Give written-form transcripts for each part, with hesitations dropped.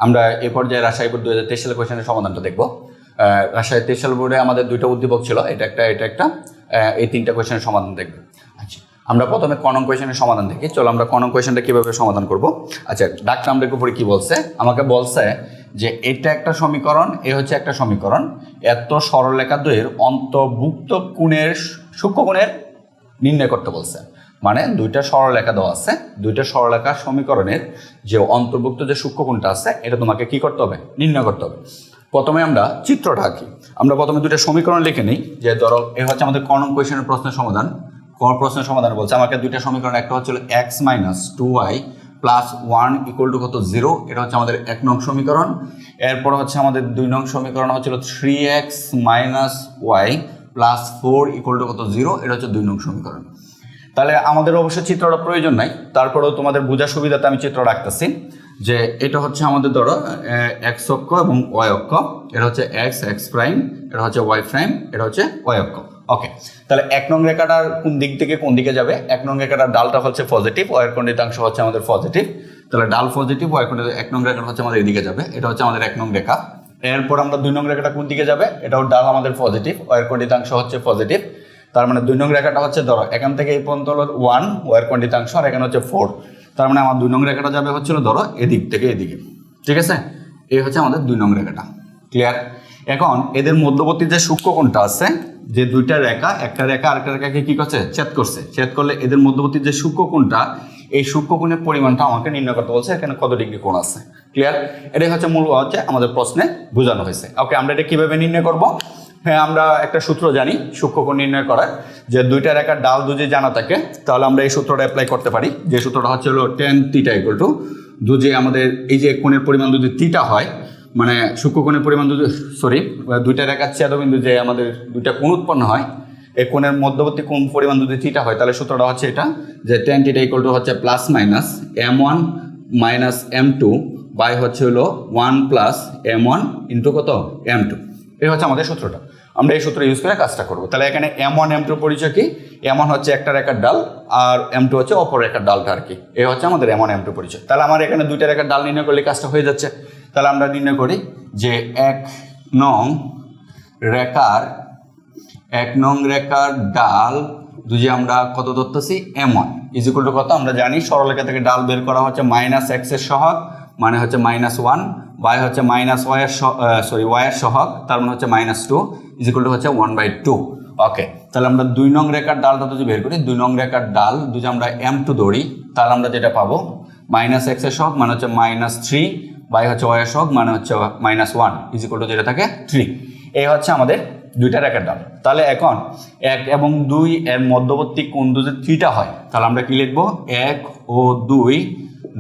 আমরা এই পর্যায়ে রাজশাহী বোর্ড 2023 সালের কোয়েশ্চেনের সমাধানটা দেখব। রাজশাহী 23 সাল বোর্ডে আমাদের দুইটা উদ্দীপক ছিল, এটা একটা এই তিনটা কোয়েশ্চেনের সমাধান দেখব। আচ্ছা, আমরা প্রথমে ক নং কোয়েশ্চেনের সমাধান দেখি। চলো আমরা ক নং কোয়েশ্চেনটা কীভাবে সমাধান করব। আচ্ছা, ডাক নাম্বারের উপরে কী বলছে, আমাকে বলছে যে এটা একটা সমীকরণ, এ হচ্ছে একটা সমীকরণ, এত সরলরেখা দ্বয়ের অন্তর্ভুক্ত কোণের সূক্ষ্ম কোণের নির্ণয় করতে বলছে। মানে দুইটা সরলরেখা দেওয়া আছে, দুইটা সরলরেখার সমীকরণের যে অন্তর্ভুক্ত যে সূক্ষ্ম কোণটা আছে এটা তোমাকে কি করতে হবে, নির্ণয় করতে হবে। প্রথমে আমরা চিত্রটা আঁকি। আমরা প্রথমে দুইটা সমীকরণ লিখে নিই। যে ধরো এ হচ্ছে আমাদের ক নং কোয়েশ্চেনের প্রশ্নের সমাধান। প্রশ্নের সমাধান বলছে আমাকে দুইটা সমীকরণ, একটা হচ্ছে x - 2y + 1 = কত 0, এটা হচ্ছে আমাদের 1 নং সমীকরণ। এরপর হচ্ছে আমাদের 2 নং সমীকরণ হচ্ছিল 3x - y + 4 = কত 0, এটা হচ্ছে 2 নং সমীকরণ। তাহলে আমাদের অবশ্যই চিত্রটা প্রয়োজন নাই, তারপরেও তোমাদের বোঝার সুবিধাতে আমি চিত্র রাখতেছি। যে এটা হচ্ছে আমাদের ধরো x অক্ষ এবং y অক্ষ, এটা হচ্ছে x প্রাইম, এটা হচ্ছে y প্রাইম, এটা হচ্ছে y অক্ষ। ওকে, তাহলে 1 নং রেখাটার কোন দিক থেকে কোন দিকে যাবে? 1 নং রেখাটার ডালটা হচ্ছে পজিটিভ, y এর কন্ডিতাংশ হচ্ছে আমাদের পজিটিভ। তাহলে ডাল পজিটিভ, y কন্ডিতাংশ 1 নং রেখাটা হচ্ছে আমাদের এদিকে যাবে, এটা হচ্ছে আমাদের 1 নং রেখা। এরপর আমরা 2 নং রেখাটা কোন দিকে যাবে? এটাও ডাল আমাদের পজিটিভ, y এর কন্ডিতাংশ হচ্ছে পজিটিভ। তার মানে 2 নং রেখাটা হচ্ছে ধরো এখান থেকে এই পর্যন্ত হলো 1, y এর কন্ডিতাংশ, আর এখানে হচ্ছে 4। তার মানে আমার 2 নং রেখাটা যাবে হচ্ছিল ধরো এদিক থেকে এদিকে, ঠিক আছে? এই হচ্ছে আমাদের 2 নং রেখাটা। ক্লিয়ার? এখন এদের মধ্যবর্তী যে সূক্ষ্ম কোণটা আছে, যে দুইটা রেখা, একটা রেখা আরেকটা রেখাকে কি করছে, ছেদ করছে। ছেদ করলে এদের মধ্যবর্তী যে সূক্ষ্ম কোণটা, এই সূক্ষ্ম কোণের পরিমাণটা আমাকে নির্ণয় করতে বলছে, এখানে কত ডিগ্রি কোণ আছে। ক্লিয়ার? এটাই হচ্ছে মূল আমাদের প্রশ্নে বোঝানো হয়েছে। ওকে, আমরা এটা কিভাবে নির্ণয় করব? হ্যাঁ, আমরা একটা সূত্র জানি সূক্ষ্মকোণ নির্ণয় করার, যে দুইটা রেখার ডাল যদি জানা থাকে তাহলে আমরা এই সূত্রটা অ্যাপ্লাই করতে পারি। যে সূত্রটা হচ্ছে হলো tan θ = যদি আমাদের এই যে কোণের পরিমাণ যদি থিটা হয়, মানে সূক্ষ্মকোণের পরিমাণ যদি দুইটা রেখার ছেদবিন্দু যে আমাদের দুইটা কোণ উৎপন্ন হয়, এই কোণের মধ্যবর্তী কোণ পরিমাণ যদি থিটা হয়, তাহলে সূত্রটা হচ্ছে এটা, যে tan θ = হচ্ছে +- m1 - m2 বাই হচ্ছে হলো 1 + m1 * কত m2। এই হচ্ছে আমাদের সূত্রটা। আমরা এই সূত্র ইউজ করে কাজটা করব। তাহলে এখানে m1 m2 পরিচয় কি? m1 হচ্ছে একটা রেখার ডাল আর m2 হচ্ছে অপর রেখার ডালটা আর কি। এই হচ্ছে আমাদের m1 m2 পরিচয়। তাহলে আমার এখানে দুইটা রেখার ডাল নির্ণয় করলে কাজটা হয়ে যাচ্ছে। তাহলে আমরা নির্ণয় করি যে 1 নং রেখার ডাল যদি আমরা কত ধরতেছি m1 = কত, আমরা জানি সরলরেখা থেকে ডাল বের করা হচ্ছে -x এর সহগ, মানে হচ্ছে -1, বাই হচ্ছে y এর সহগ, তার মানে হচ্ছে -2 = হচ্ছে 1/2। ওকে, তাহলে আমরা 2 নং রেখার ডালটা যদি বের করি, 2 নং রেখার ডাল যদি আমরা m2 ধরি, তাহলে আমরা যেটা পাবো -x এর সহগ মানে হচ্ছে -3, বাই হচ্ছে y এর সহগ মানে হচ্ছে -1 = যেটা থাকে 3। এই হচ্ছে আমাদের দুইটা রেখার ডাল। তাহলে এখন 1 এবং 2 এর মধ্যবর্তী কোণ যদি থিটা হয়, তাহলে আমরা কি লিখবো? 1 ও 2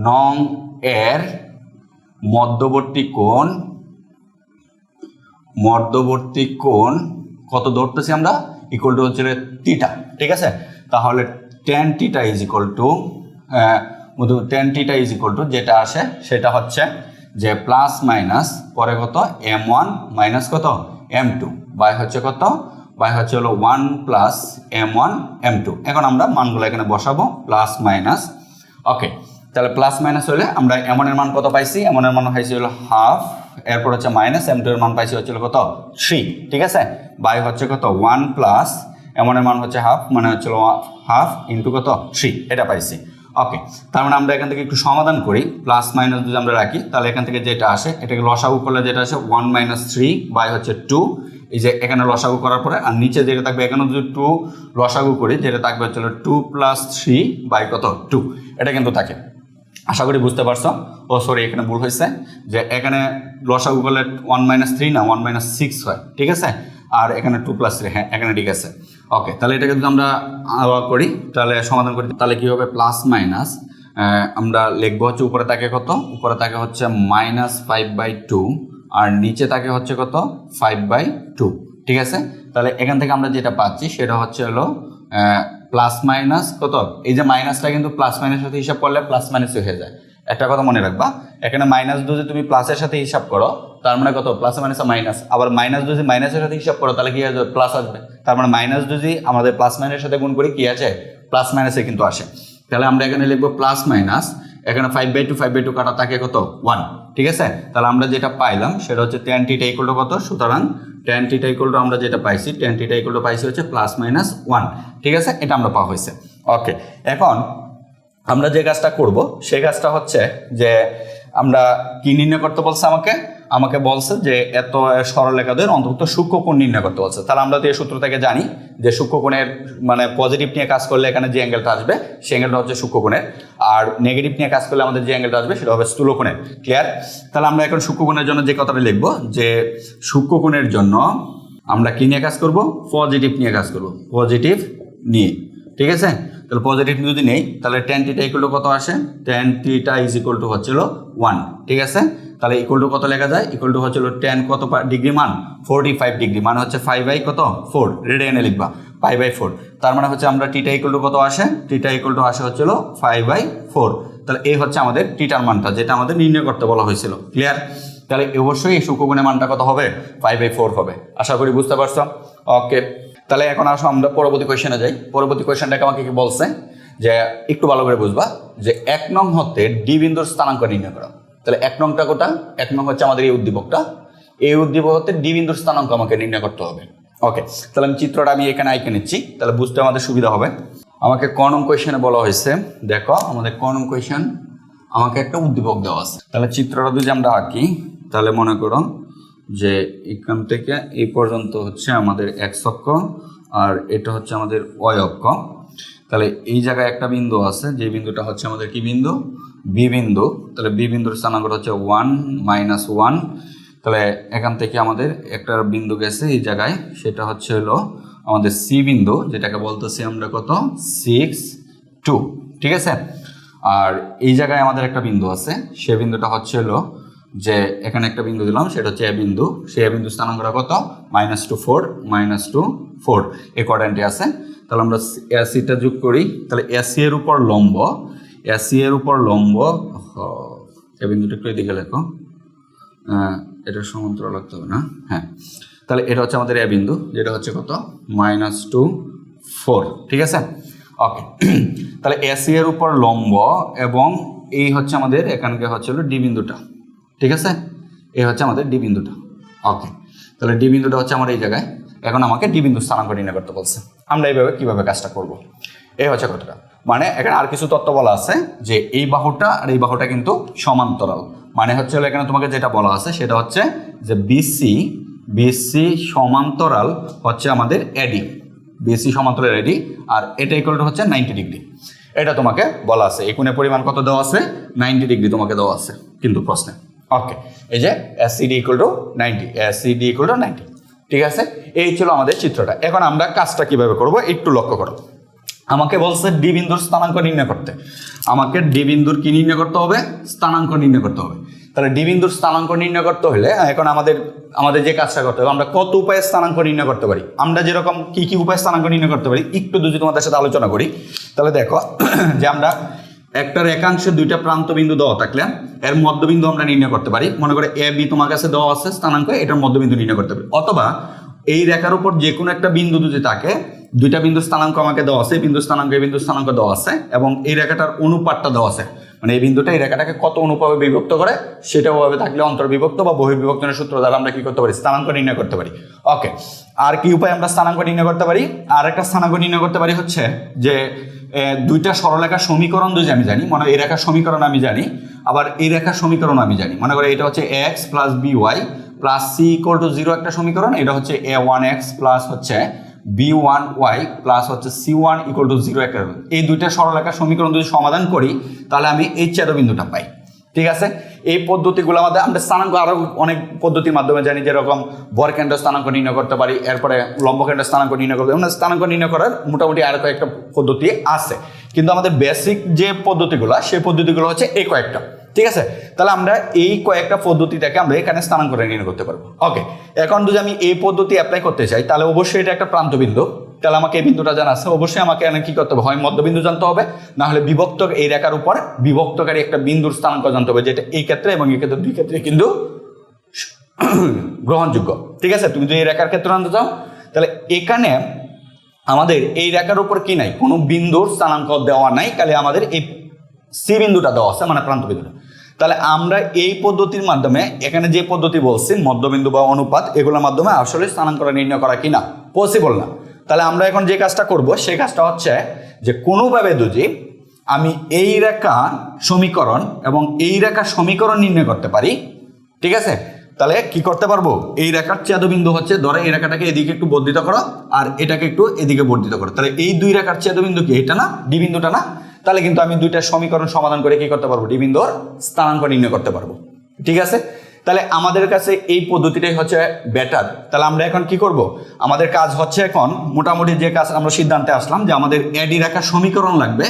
নং এর মধ্যবর্তী কোণ কত ধরতেছি আমরা? ইকুয়াল টু হচ্ছে থিটা, ঠিক আছে? তাহলে tan θ = যেটা আসে সেটা হচ্ছে যে প্লাস মাইনাস পরে কত m1 মাইনাস কত m2 বাই হচ্ছে কত, বাই হচ্ছে হলো 1 + m1 m2। এখন আমরা মানগুলো এখানে বসাবো, প্লাস মাইনাস। ওকে, তাহলে প্লাস মাইনাস হলে আমরা m1 এর মান কত পাইছি? m1 এর মান পাইছি হলো হাফ, এরপর হচ্ছে মাইনাস m2 এর মান পাইছি হচ্ছে কত 3, ঠিক আছে? বাই হচ্ছে কত 1 + m1 এর মান হচ্ছে হাফ, মানে হচ্ছে হাফ * কত 3, এটা পাইছি। ওকে, তার মানে আমরা এখান থেকে একটু সমাধান করি। প্লাস মাইনাস যদি আমরা রাখি, তাহলে এখান থেকে যেটা আসে এটাকে লসাগু করলে যেটা আসে 1 - 3 বাই হচ্ছে 2। এই যে এখানে লসাগু করার পরে আর নিচে যেটা থাকবে, এখানে যদি 2 লসাগু করি, যেটা থাকবে হচ্ছে 2 + 3 বাই কত 2, এটা কিন্তু থাকে। আশা করি বুঝতে পারছো। ও সরি, এখানে ভুল হয়েছে, যে এখানে লসাগু করলে 1 - 3 না 1 - 6 হয়, ঠিক আছে? আর এখানে 2 + 3, হ্যাঁ এখানে ঠিক আছে। ওকে, তাহলে এটাকে যদি আমরা করি, তাহলে সমাধান করি, তাহলে কি হবে? প্লাস মাইনাস আমরা লিখবো হচ্ছে উপরে থাকে কত, উপরে থাকে হচ্ছে -5/2 আর নিচে থাকে হচ্ছে কত 5/2, ঠিক আছে? তাহলে এখান থেকে আমরা যেটা পাচ্ছি সেটা হচ্ছে হলো প্লাস মাইনাস কত, এই যে মাইনাসটা কিন্তু প্লাস মাইনাসের সাথে হিসাব করলে প্লাস মাইনাস হয়ে যায়। একটা কথা মনে রাখবা, এখানে মাইনাস যদি তুমি প্লাসের সাথে হিসাব করো, তার মানে কত প্লাস মাইনাস মাইনাস, আবার মাইনাস যদি মাইনাসের সাথে হিসাব করো তাহলে কি আসবে? প্লাস আসবে। তার মানে মাইনাস যদি আমাদের প্লাস মাইনাসের সাথে গুণ করি কি আছে? প্লাস মাইনাসে কিন্তু আসে। তাহলে আমরা এখানে লিখবো প্লাস মাইনাস, এখানে 5/2 5/2 কাটা থাকে কত 1, ঠিক আছে। তাহলে আমরা যেটা পাইলাম সেটা হচ্ছে tan θ = কত, সুতরাং tan θ = আমরা যেটা পাইছি tan θ = পাইছি হচ্ছে +-1, ঠিক আছে, এটা আমরা পাওয়া হয়েছে। ওকে, এখন আমরা যে কাজটা করব সেই কাজটা হচ্ছে যে আমরা কি নির্ণয় করতে বলছে, আমাকে বলছে যে এত সরলরেখাদের অন্তর্ভুক্ত সূক্ষ্মকোণ নির্ণয় করতে বলছে। তাহলে আমরা তো এই সূত্র থেকে জানি যে সূক্ষ্মকোণের মানে পজিটিভ নিয়ে কাজ করলে এখানে যে অ্যাঙ্গেলটা আসবে সেই অ্যাঙ্গেলটা হচ্ছে সূক্ষ্মকোণের, আর নেগেটিভ নিয়ে কাজ করলে আমাদের যে অ্যাঙ্গেলটা আসবে সেটা হবে স্থূলকোণের। ক্লিয়ার? তাহলে আমরা এখন সূক্ষ্মকোণের জন্য যে কথাটা লিখব যে সূক্ষ্মকোণের জন্য আমরা কি নিয়ে কাজ করব, পজিটিভ নিয়ে কাজ করব, পজিটিভ নিয়ে, ঠিক আছে। তাহলে পজিটিভ যদি নেই তাহলে tan θ = কত আসে, tan θ = হচ্ছিল 1, ঠিক আছে। তাহলে ইকুয়াল টু কত লেখা যায়, ইকুয়াল টু হচ্ছিল tan কত ডিগ্রি মান 45 ডিগ্রি, মানে হচ্ছে 5/4 রেডিয়ানে লিখবা 5/4। তার মানে হচ্ছে আমরা θ = কত আসে, θ = আসে হচ্ছিল 5/4। তাহলে এই হচ্ছে আমাদের থিটার মানটা যেটা আমাদের নির্ণয় করতে বলা হয়েছিল। ক্লিয়ার? তাহলে অবশ্যই এই সূক্ষ্মকোণের মানটা কত হবে, 5/4 হবে। আশা করি বুঝতে পারছো। ওকে, তাহলে এখন আসো আমরা পরবর্তী কোয়েশ্চেনে যাই। পরবর্তী কোয়েশ্চেনটাকে আমাকে কি বলছে যে একটু ভালো করে বুঝবা যে 1 নং হতে ডি বিন্দুর স্থানাঙ্ক নির্ণয় করা। তাহলে 1 নংটা কোটা, 1 নং হচ্ছে আমাদের এই উদ্দীপকটা, এই উদ্দীপক হতে ডি বিন্দুর স্থানাঙ্ক আমাকে নির্ণয় করতে হবে। ওকে, তাহলে আমি চিত্রটা এখানে আঁকে নিচ্ছি, তাহলে বুঝতে আমাদের সুবিধা হবে। আমাকে ক নং কোয়েশ্চেনে বলা হয়েছে, দেখো আমাদের ক নং কোয়েশ্চেন, আমাকে একটা উদ্দীপক দেওয়া আছে। তাহলে চিত্রটা যদি আমরা আঁকি তাহলে মনে করো যে এখান থেকে এই পর্যন্ত হচ্ছে আমাদের x অক্ষ আর এটা হচ্ছে আমাদের y অক্ষ। তাহলে এই জায়গায় একটা বিন্দু আছে, যে বিন্দুটা হচ্ছে আমাদের কি বিন্দু, বি বিন্দু। তাহলে বি বিন্দুর স্থানাঙ্ক হচ্ছে 1 - 1। তাহলে এখান থেকে আমাদের একটা বিন্দু গেছে এই জায়গায়, সেটা হচ্ছে হলো আমাদের সি বিন্দু, যেটাকে বলতেছি আমরা কত 6, 2, ঠিক আছে। আর এই জায়গায় আমাদের একটা বিন্দু আছে, সে বিন্দুটা হচ্ছে হলো যে এখানে একটা বিন্দু দিলাম, সেটা হচ্ছে এ বিন্দু, সেই এ বিন্দু স্থানাঙ্কটা কত -2, 4, -2, 4 এই কোয়াড্রেন্টে আছে। তাহলে আমরা এসিটা যোগ করি, তাহলে এসি এর উপর লম্ব, এসি এর উপর লম্ব, এ বিন্দুটা একটু এদিকে লেখো, এটা সমান্তরাল লাগতে হবে না, হ্যাঁ। তাহলে এটা হচ্ছে আমাদের এ বিন্দু, যেটা হচ্ছে কত -2, 4, ঠিক আছে। ওকে, তাহলে এসি এর উপর লম্ব এবং এই হচ্ছে আমাদের এখানকে হচ্ছে হলো ডি বিন্দুটা, ঠিক আছে। এই হচ্ছে আমাদের ডি বিন্দুটা। ওকে, তাহলে ডি বিন্দুটা হচ্ছে আমার এই জায়গায়। এখন আমাকে ডি বিন্দু স্থানাঙ্ক নির্ণয় করতে বলছে। আমরা এইভাবে কিভাবে কাজটা করব, এই হচ্ছে কথাটা। মানে এখানে আর কিছু তথ্য বলা আছে যে এই বাহুটা আর এই বাহুটা কিন্তু সমান্তরাল। মানে হচ্ছে এখানে তোমাকে যেটা বলা আছে সেটা হচ্ছে যে বিসি সমান্তরাল হচ্ছে আমাদের এডি, বিসি সমান্তরাল এডি, আর এটা ইকুয়াল টু হচ্ছে 90 ডিগ্রি। এটা তোমাকে বলা আছে। এই কোণের পরিমাণ কত দেওয়া আছে, 90 ডিগ্রি তোমাকে দেওয়া আছে কিন্তু প্রশ্নে। ওকে, এই যে ACD equal to 90, ACD equal to 90, ঠিক আছে। এই ছিল আমাদের চিত্রটা। এখন আমরা কাজটা কিভাবে করব একটু লক্ষ্য করো। আমাকে বলছে ডি বিন্দুর স্থানাঙ্ক নির্ণয় করতে। আমাকে ডি বিন্দুর কি নির্ণয় করতে হবে, স্থানাঙ্ক নির্ণয় করতে হবে। তাহলে ডি বিন্দুর স্থানাঙ্ক নির্ণয় করতে হলে এখন আমাদের যে কাজটা করতে হবে, আমরা কত উপায়ে স্থানাঙ্ক নির্ণয় করতে পারি, আমরা যেরকম কি কি উপায়ে স্থানাঙ্ক নির্ণয় করতে পারি একটু যদি তোমাদের সাথে আলোচনা করি। তাহলে দেখো যে আমরা একটা রেখাংশে দুইটা প্রান্ত বিন্দু দেওয়া থাকলে এর মধ্যবিন্দু আমরা নির্ণয় করতে পারি। মনে করে এ বি তোমার কাছে দেওয়া আছে স্থানাঙ্ক, এটার মধ্যবিন্দু নির্ণয় করতে পারি। অথবা এই রেখার উপর যে কোনো একটা বিন্দু যদি থাকে, দুইটা বিন্দু স্থানাঙ্ক আমাকে দেওয়া আছে, বিন্দু স্থানাঙ্ক এই বিন্দু স্থানাঙ্ক দেওয়া আছে এবং এই রেখাটার অনুপাতটা দেওয়া আছে, মানে এই বিন্দুটা এই রেখাটাকে কত অনুপাতে বিভক্ত করে সেটা ওভাবে থাকলে অন্তর্বিভক্ত বা বহির্বিভক্তনের সূত্র দ্বারা আমরা কি করতে পারি, স্থানাঙ্ক নির্ণয় করতে পারি। ওকে, আর কি উপায় আমরা স্থানাঙ্ক নির্ণয় করতে পারি, আর একটা স্থানাঙ্ক নির্ণয় করতে পারি হচ্ছে যে দুইটা সরলরেখার সমীকরণ যদি আমি জানি, মনে হয় এই রেখার সমীকরণ আমি জানি, আবার এই রেখার সমীকরণ আমি জানি। মনে করে এটা হচ্ছে x plus by plus c equal to 0 একটা সমীকরণ, এটা হচ্ছে a1x প্লাস হচ্ছে b1y প্লাস হচ্ছে c1 ইকুয়াল টু 0 একটা। এই দুইটা সরলরেখার সমীকরণ যদি সমাধান করি তাহলে আমি এই ছেদবিন্দুটা পাই, ঠিক আছে। এই পদ্ধতিগুলো আমাদের আমরা স্থানাঙ্ক আরো অনেক পদ্ধতির মাধ্যমে জানি, যেরকম বরকেন্দ্র স্থানাঙ্ক নির্ণয় করতে পারি, এরপরে লম্বকেন্দ্র স্থানাঙ্ক নির্ণয় করতে পারি। স্থানাঙ্ক নির্ণয় করার মোটামুটি আরো কয়েকটা পদ্ধতি আছে, কিন্তু আমাদের বেসিক যে পদ্ধতিগুলো সেই পদ্ধতিগুলো হচ্ছে এই কয়েকটা, ঠিক আছে। তাহলে আমরা এই কয়েকটা পদ্ধতি থেকে আমরা এখানে স্থানাঙ্ক নির্ণয় করতে পারবো। ওকে, এখন যদি আমি এই পদ্ধতি অ্যাপ্লাই করতে চাই তাহলে অবশ্যই এটা একটা প্রান্তবিন্দু, তাহলে আমাকে এই বিন্দুটা জানা আছে, অবশ্যই আমাকে এখানে কি করতে হবে, হয় মধ্যবিন্দু জানতে হবে, না হলে বিভক্ত এই রেখার উপর বিভক্তকারী একটা বিন্দুর স্থানাঙ্ক জানতে হবে, যেটা এই ক্ষেত্রে এবং এই ক্ষেত্রে দুই ক্ষেত্রে কিন্তু গ্রহণযোগ্য, ঠিক আছে। তুমি যদি এই রেখার ক্ষেত্রে জানতে চাও তাহলে এখানে আমাদের এই রেখার উপর কি নাই, কোনো বিন্দুর স্থানাঙ্ক দেওয়া নাই, তাহলে আমাদের এই সি বিন্দুটা দেওয়া আছে, মানে প্রান্ত বিন্দুটা। তাহলে আমরা এই পদ্ধতির মাধ্যমে, এখানে যে পদ্ধতি বলছি মধ্যবিন্দু বা অনুপাত, এগুলোর মাধ্যমে আসলে স্থানাঙ্ক নির্ণয় করা কিনা পসিবল না। তাহলে আমরা এখন যে কাজটা করব সেই কাজটা হচ্ছে যে কোনোভাবে যদি আমি এই রেখা সমীকরণ এবং এই রেখার সমীকরণ নির্ণয় করতে পারি, ঠিক আছে, তাহলে কি করতে পারবো, এই রেখার ছেদবিন্দু হচ্ছে, ধরো এই রেখাটাকে এদিকে একটু বর্ধিত করো আর এটাকে একটু এদিকে বর্ধিত করো, তাহলে এই দুই রেখার ছেদবিন্দু কি এটা না, ডি বিন্দুটা না, তাহলে কিন্তু আমি দুইটা সমীকরণ সমাধান করে কি করতে পারবো, ডি বিন্দুর স্থানাঙ্ক নির্ণয় করতে পারবো। ঠিক আছে, তাহলে আমাদের কাছে এই পদ্ধতিটাই হচ্ছে বেটার। তাহলে আমরা এখন কি করব, আমাদের কাজ হচ্ছে এখন মোটামুটি যে কাজ আমরা সিদ্ধান্তে আসলাম যে আমাদের এডি রেখার সমীকরণ লাগবে,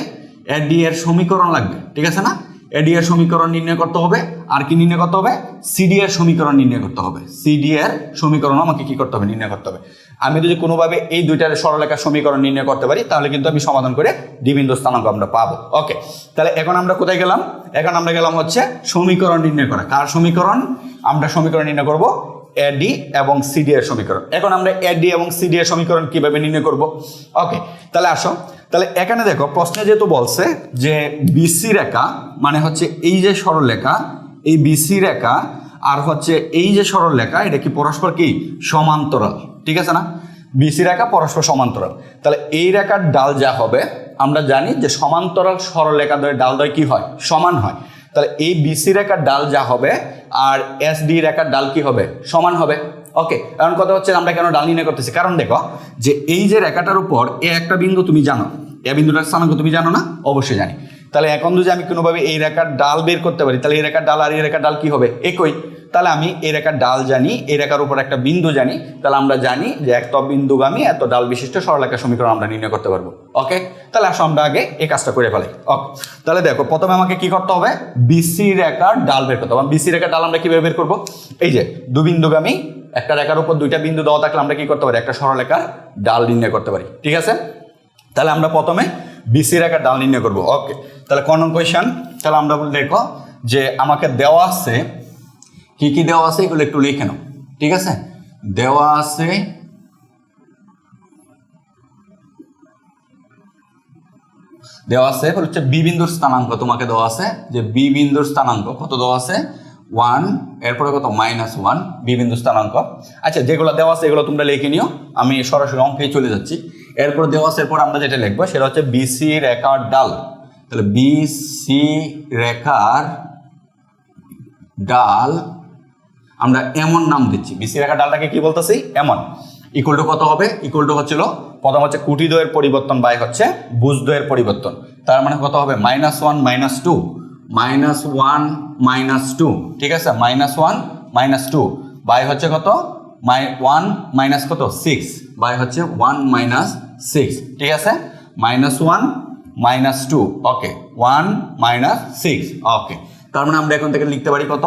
এডি এর সমীকরণ লাগবে, ঠিক আছে না, এডি এর সমীকরণ নির্ণয় করতে হবে, আর কি নির্ণয় করতে হবে, সিডি এর সমীকরণ নির্ণয় করতে হবে, সিডি এর সমীকরণ আমাকে কি করতে হবে, নির্ণয় করতে হবে। আমি যদি কোনোভাবে এই দুইটার সরলরেখার সমীকরণ নির্ণয় করতে পারি তাহলে কিন্তু আমি সমাধান করে ডি বিন্দু স্থানাঙ্ক আমরা পাবো। ওকে, তাহলে এখন আমরা কোথায় গেলাম, এখন আমরা গেলাম হচ্ছে সমীকরণ নির্ণয় করা। কার সমীকরণ, আমরা সমীকরণ নির্ণয় করব এডি এবং সিডি এর সমীকরণ। এখন আমরা এডি এবং সিডি এর সমীকরণ কিভাবে নির্ণয় করব। ওকে, তাহলে আসো, তাহলে এখানে দেখো প্রশ্নে যেহেতু বলছে যে বিসি রেখা মানে হচ্ছে এই যে সরলরেখা, এই বিসি রেখা আর হচ্ছে এই যে সরলরেখা, এটা কি পরস্পর কি সমান্তরাল, ঠিক আছে না, বিসি রেখা পরস্পর সমান্তরাল। তাহলে এই রেখার ডাল যা হবে, আমরা জানি যে সমান্তরাল সরলরেখা দ্বয়ের ডাল দ্বয় কি হয়, সমান হয়। তাহলে এই বিসি রেখার ডাল যা হবে আর এসডি রেখার ডাল কি হবে, সমান হবে। ওকে, এখন কথা হচ্ছে আমরা কেন ডাল নির্ণয় করতেছি, কারণ দেখো যে এই যে রেখাটার উপর এ একটা বিন্দু তুমি জানো, এ বিন্দুটার স্থানাঙ্ক তুমি জানো না, অবশ্যই জানি। তাহলে এখন যদি আমি কোনোভাবে এই রেখার ডাল বের করতে পারি, তাহলে এই রেখার ডাল আর এই রেখার ডাল কি হবে, একই। তাহলে আমি এই রেখার ডাল জানি, এই রেখার উপর একটা বিন্দু জানি, তাহলে আমরা জানি যে এত বিন্দুগামী এত ডাল বিশিষ্ট সরলরেখার সমীকরণ আমরা নির্ণয় করতে পারবো। ওকে, তাহলে আসো আমরা আগে এই কাজটা করে ফেলাই। ওকে, তাহলে দেখো প্রথমে আমাকে কি করতে হবে, বিসি রেখার ডাল বের করতে হবে। বিসি রেখার ডাল আমরা কিভাবে বের করবো, এই যে দুবিন্দুগামী একটা রেখার উপর দুইটা বিন্দু দেওয়া থাকলে আমরা কি করতে পারি, একটা সরলরেখার ডাল নির্ণয় করতে পারি। ঠিক আছে, তাহলে আমরা প্রথমে বিসি রেখার ডাল নির্ণয় করবো। ওকে, তাহলে কোন কোয়েশ্চেন, তাহলে আমরা দেখো যে আমাকে দেওয়া আছে, কি কি দেওয়া আছে এগুলো একটু লিখে নাও। ঠিক আছে, দেওয়া আছে হচ্ছে বি বিন্দুর স্থানাঙ্ক, তোমাকে দেওয়া আছে যে বি বিন্দুর স্থানাঙ্ক কত দেওয়া আছে, 1, এরপরে কত -1 বি বিন্দু স্থানাঙ্ক। আচ্ছা, যেগুলো দেওয়া আছে এগুলো তোমরা লিখে নিও, আমি সরাসরি অঙ্কে চলে যাচ্ছি। এরপর দেওয়া আছে, এরপর আমরা যেটা লিখবো সেটা হচ্ছে বিসি রেখার ডাল। তাহলে বিসি রেখার ডাল আমরা এমন নাম দিচ্ছি, বিসি রেখার ডালটাকে কি বলতেছি, এমন। ইকুয়াল টু কত হবে, ইকুয়াল টু হচ্ছিল প্রথম হচ্ছে কুটি দ্বয়ের পরিবর্তন বাই হচ্ছে ভুজ দ্বয়ের পরিবর্তন, তার মানে কত হবে -1 -2 -1 -2, ঠিক আছে, -1 -2 বাই হচ্ছে কত 1 মাইনাস কত 6 বাই হচ্ছে 1 - 6, ঠিক আছে, -1 -2, ওকে, 1 - 6, ওকে। তার মানে আমরা এখন থেকে লিখতে পারি কত,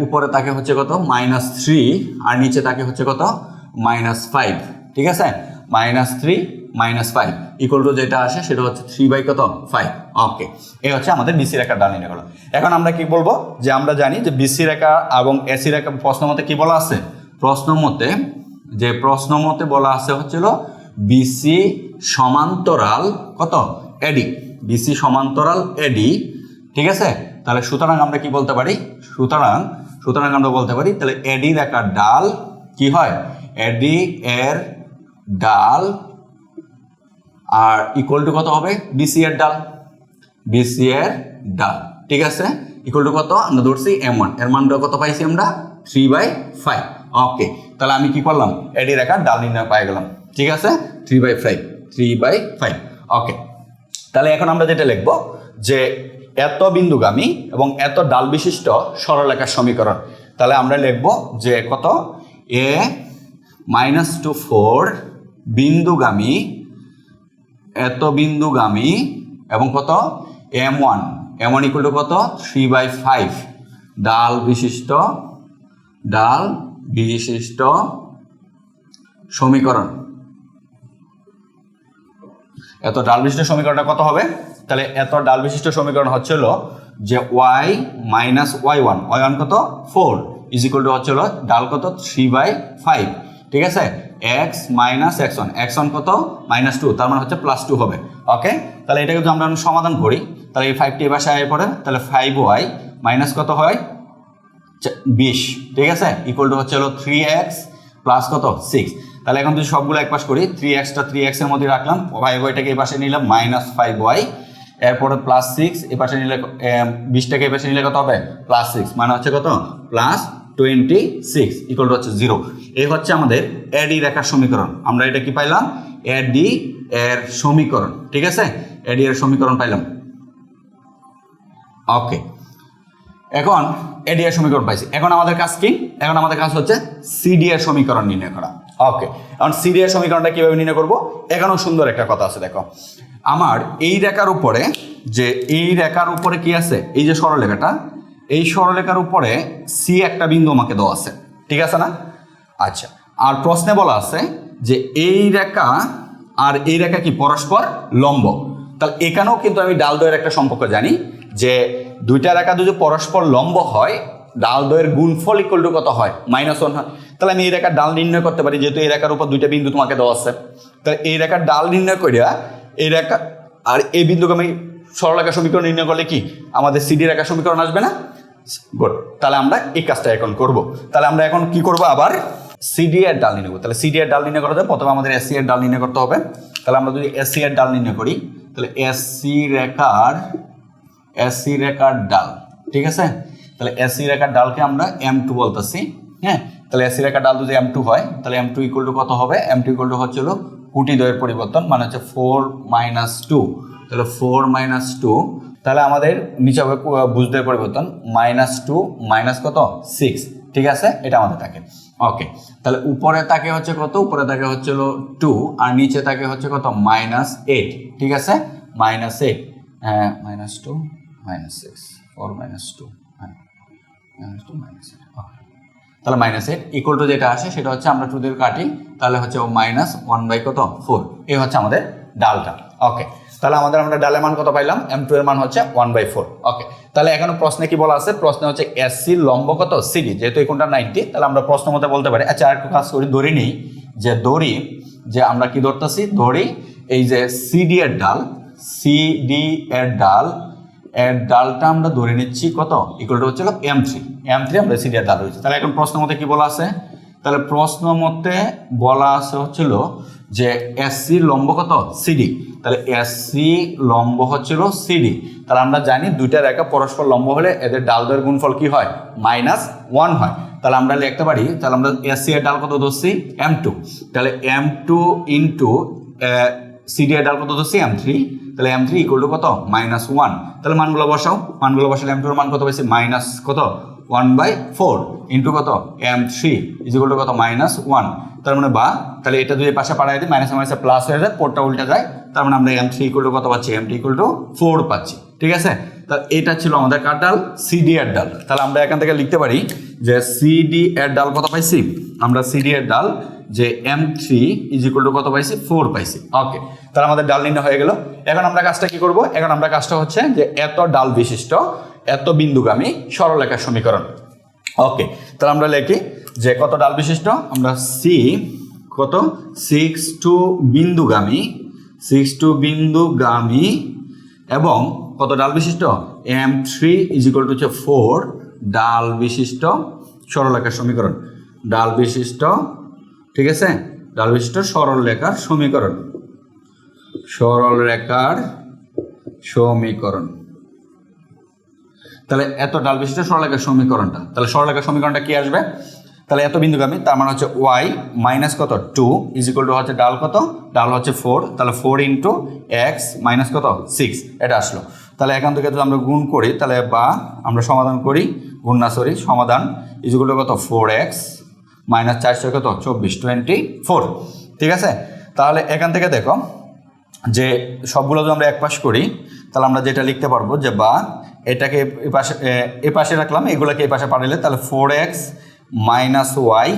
উপরে তাকে হচ্ছে কত -3 আর নিচে তাকে হচ্ছে কত -5, ঠিক আছে, -3 -5 ইকুয়াল টু যেটা আসে সেটা হচ্ছে 3/5। ওকে, এই হচ্ছে আমাদের বিসি রেখার ডাল নির্ণয় করা। এখন আমরা কি বলবো, যে আমরা জানি যে বিসি রেখা এবং এসি রেখা প্রশ্ন মতে কি বলা আছে, প্রশ্ন মতে বলা আছে হচ্ছিল বিসি সমান্তরাল কত এডি, বিসি সমান্তরাল এডি, ঠিক আছে। তাহলে সুতরাং আমরা কি বলতে পারি, সুতরাং আমরা বলতে পারি তাহলে এডি রেখার ডাল কি হয়, এডি এর ডাল আর ইকুয়াল টু কত হবে, বিসি এর ডাল, বিসি এর ডাল, ঠিক আছে, ইকুয়াল টু কত আমরা ধরছি m1, এর মানটা কত পাইছি আমরা 3/5। ওকে, তাহলে আমি কি করলাম, এডি রেখার ডাল নির্ণয় পাই গেলাম, ঠিক আছে, 3/5। ওকে, তাহলে এখন আমরা যেটা লিখবো যে এত বিন্দুগামী এবং এত ডাল বিশিষ্ট সরলরেখার সমীকরণ। তাহলে আমরা লিখবো যে কত a -2 4 বিন্দুগামী, এত বিন্দুগামী এবং কত m1 ইকুয়াল টু কত 3/5 ডাল বিশিষ্ট সমীকরণ। এত ডাল বিশিষ্ট সমীকরণটা কত হবে, তাহলে এত ডাল বিশিষ্ট সমীকরণ হচ্ছিল যে y - y1 কত 4 ইজ ইকুয়াল টু হচ্ছিল ডাল কত 3/5, ঠিক আছে, x - x1 কত -2, তার মানে হচ্ছে +2 হবে। ওকে, তাহলে এটাকে যদি আমরা সমাধান করি তাহলে এই 5টি এই পাশে আয় পড়ে, তাহলে 5y মাইনাস কত হয় 20, ঠিক আছে, ইকুয়াল টু হচ্ছে হলো 3x প্লাস কত 6। তাহলে এখন যদি সবগুলো এক পাশ করি, 3xটা 3x এর মধ্যে রাখলাম, 5yটাকে এই পাশে নিলাম মাইনাস 5y, এরপরে প্লাস 6 এই পাশে নিলে 20টাকে এই পাশে নিলে কত হবে প্লাস 6, মানে হচ্ছে কত প্লাস 26 ইকুয়াল টু হচ্ছে 0। এই হচ্ছে আমাদের এডি রেখার সমীকরণ। আমরা এটা কি পাইলাম, এডি এর সমীকরণ, ঠিক আছে, এডি এর সমীকরণ পাইলাম। ওকে, এখন এডি এর সমীকরণ পাইছি। এখন আমাদের কাজ কি, এখন আমাদের কাজ হচ্ছে সিডি এর সমীকরণ নির্ণয় করা। ওকে, এখন সিডি এর সমীকরণটা কিভাবে নির্ণয় করব, এখানেও সুন্দর একটা কথা আছে। দেখো, আমার এই রেখার উপরে, যে এই রেখার উপরে কি আছে, এই যে সরলরেখাটা, এই সরলরেখার উপরে সি একটা বিন্দু আমাকে দেওয়া আছে, ঠিক আছে না? আচ্ছা, আর প্রশ্নে বলা আছে যে এই রেখা আর এই রেখা কি পরস্পর লম্ব। তাহলে এখানেও কিন্তু আমি ডাল দ্বয়ের একটা সম্পর্ক জানি, যে দুইটা রেখা যদি পরস্পর লম্ব হয়, ডাল দ্বয়ের গুণফল ইকুয়াল টু কত হয় -1 হয়। তাহলে আমি এই রেখার ডাল নির্ণয় করতে পারি, যেহেতু এই রেখার উপর দুইটা বিন্দু তোমাকে দেওয়া আছে। তাহলে এই রেখার ডাল নির্ণয় করিয়া এই রেখা আর এই বিন্দুকে আমি সরলরেখা সমীকরণ নির্ণয় করলে কি আমাদের সিডি রেখা সমীকরণ আসবে না? গুড, তাহলে আমরা এই কাজটা এখন করব। তাহলে আমরা এখন কি করব, আবার সিডি এর ডাল নির্ণয় করব। তাহলে সিডি এর ডাল নির্ণয় করতে প্রথমে আমাদের এসসি এর ডাল নির্ণয় করতে হবে। তাহলে আমরা যদি এসসি এর ডাল নির্ণয় করি, তাহলে এসসি রেখার ডাল, ঠিক আছে, তাহলে এসসি রেখার ডালকে আমরা m2 বলতেছি। হ্যাঁ, তাহলে এসসি রেখার ডাল যদি m2 হয়, তাহলে m2 ইকুয়াল টু কত হবে, m2 ইকুয়াল টু হচ্ছে হলো কুটি দ্বয়ের পরিবর্তন, মানে হচ্ছে 4 - 2। তাহলে 4 - 2, তাহলে আমাদের নিচে হবে বুঝদের পরিবর্তন -2 মাইনাস কত 6, ঠিক আছে, এটা আমাদের থাকে। ওকে, তাহলে উপরে তাকে হচ্ছে কত, উপরে তাকে হচ্ছে হলো 2, আর নিচে তাকে হচ্ছে কত -8, ঠিক আছে, -8, হ্যাঁ, -2 -6, 4 - 2, হ্যাঁ, -2 -8, তাহলে -8 ইকুয়াল টু যেটা আসে সেটা হচ্ছে আমরা 2 দিয়ে কাটি, তাহলে হচ্ছে ও -1/4। এই হচ্ছে আমাদের ডালটা। ওকে, তাহলে আমরা ডালের মান কত পাইলাম, m2 এর মান হচ্ছে 1/4। ওকে, তাহলে এখনো প্রশ্নে কি বলা আছে, প্রশ্নে হচ্ছে এসসি লম্ব কত সিডি, যেহেতু এই কোণটা 90, তাহলে আমরা প্রশ্ন মতে বলতে পারি। আচ্ছা, আর একটু কাজ করি, ধরি নেই যে আমরা কি ধরতেছি, ধরি এই যে সিডি এর ডালটা আমরা ধরে নিচ্ছি কত, ইকুয়াল টু হচ্ছে m3 আমরা সিডি এর ডাল রয়েছে। তাহলে এখন প্রশ্ন মতে কি বলা আছে, তাহলে প্রশ্ন মতে বলা আছে হচ্ছিল যে এসসি লম্ব কত সিডি, তাহলে এসসি লম্ব হচ্ছিল সিডি। তাহলে আমরা জানি দুইটা রেখা পরস্পর লম্ব হলে এদের ডাল দ্বয়ের গুণফল কি হয়, -1 হয়। তাহলে আমরা লিখতে পারি, তাহলে আমরা এসসি এর ডাল কত ধরছি, m2, তাহলে m2 ইন্টু সিডি এর ডাল কত ধরছি, m3, তাহলে m3 ইকুয়াল টু কত -1। তাহলে মানগুলো বসালে m2 এর মান কত পাইছি, মাইনাস কত 1/4 ইন্টু কত m3 ইজ ইকুয়াল টু কত -1। তার মানে বা, তাহলে এটা যদি পাশে পাঠাই দিই, মাইনাস মাইনাসে প্লাস হয়ে যায়, পোরটা উল্টে যায়, তার মানে আমরা m3 ইকুয়াল টু কত পাচ্ছি, m3 ইকুয়াল টু 4 পাচ্ছি, ঠিক আছে। তাহলে এটা ছিল আমাদের কার ডাল, সিডি এর ডাল। তাহলে আমরা এখান থেকে লিখতে পারি যে সিডি এর ডাল কত পাইছি, আমরা সিডি এর ডাল যে m3 ইজ ইকুয়াল টু কত পাইছি, 4 পাইছি। ওকে, তাহলে আমাদের ডাল নির্ণয় হয়ে গেল। এখন আমরা কাজটা কি করব, এখন আমরা কাজটা হচ্ছে যে এত ডাল বিশিষ্ট এত বিন্দুগামী সরলরেখার সমীকরণ। ওকে, তাহলে আমরা লিখি যে কত ডাল বিশিষ্ট, আমরা সি কত 6 বিন্দুগামী এবং কত ডাল বিশিষ্ট, m3 ইজ ইকুয়াল টু হচ্ছে 4 ডাল বিশিষ্ট সরলরেখার সমীকরণ, ডাল বিশিষ্ট, ঠিক আছে, ডাল বিশিষ্ট সরলরেখার সমীকরণ। তাহলে এত ডাল বিশিষ্ট সরলরেখার সমীকরণটা, তাহলে সরলরেখার সমীকরণটা কি আসবে, তাহলে এত বিন্দুগামী, তার মানে হচ্ছে y মাইনাস কত 2 ইজ ইকুয়াল টু হচ্ছে ডাল কত, ডাল হচ্ছে 4, তাহলে 4 ইন্টু x মাইনাস কত 6, এটা আসলো। তাহলে এখান থেকে যদি আমরা গুণ করি, তাহলে বা আমরা সমাধান করি, সমাধান ইজ ইকুয়াল টু কত 4x মাইনাস 4 কত 24 ঠিক আছে। তাহলে এখান থেকে দেখো যে সবগুলো যদি আমরা এক পাশ করি, তাহলে আমরা যেটা লিখতে পারবো যে বা এটাকে এ পাশে রাখলাম, এগুলোকে এই পাশে পাঠালে তাহলে 4x মাইনাস ওয়াই,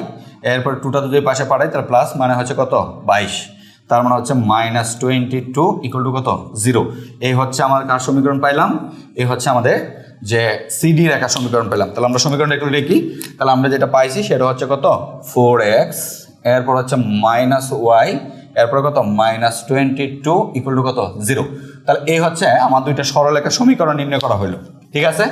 এরপর 2টা যদি এই পাশে পাঠাই তাহলে প্লাস, মানে হচ্ছে কত 22, তার মানে হচ্ছে -22 ইকুয়াল টু কত 0। এই হচ্ছে আমার কার সমীকরণ পাইলাম, এই হচ্ছে আমাদের যে সিডি রেখার সমীকরণ পেলাম। তাহলে আমরা সমীকরণটা একটু লিখি, তাহলে আমরা যেটা পাইছি সেটা হচ্ছে কত 4x, এরপর হচ্ছে -y, এরপর কত -22 ইকুয়াল টু কত 0। তাহলে এই হচ্ছে আমার দুইটা সরলরেখার সমীকরণ নির্ণয় করা হলো। ঠিক আছে,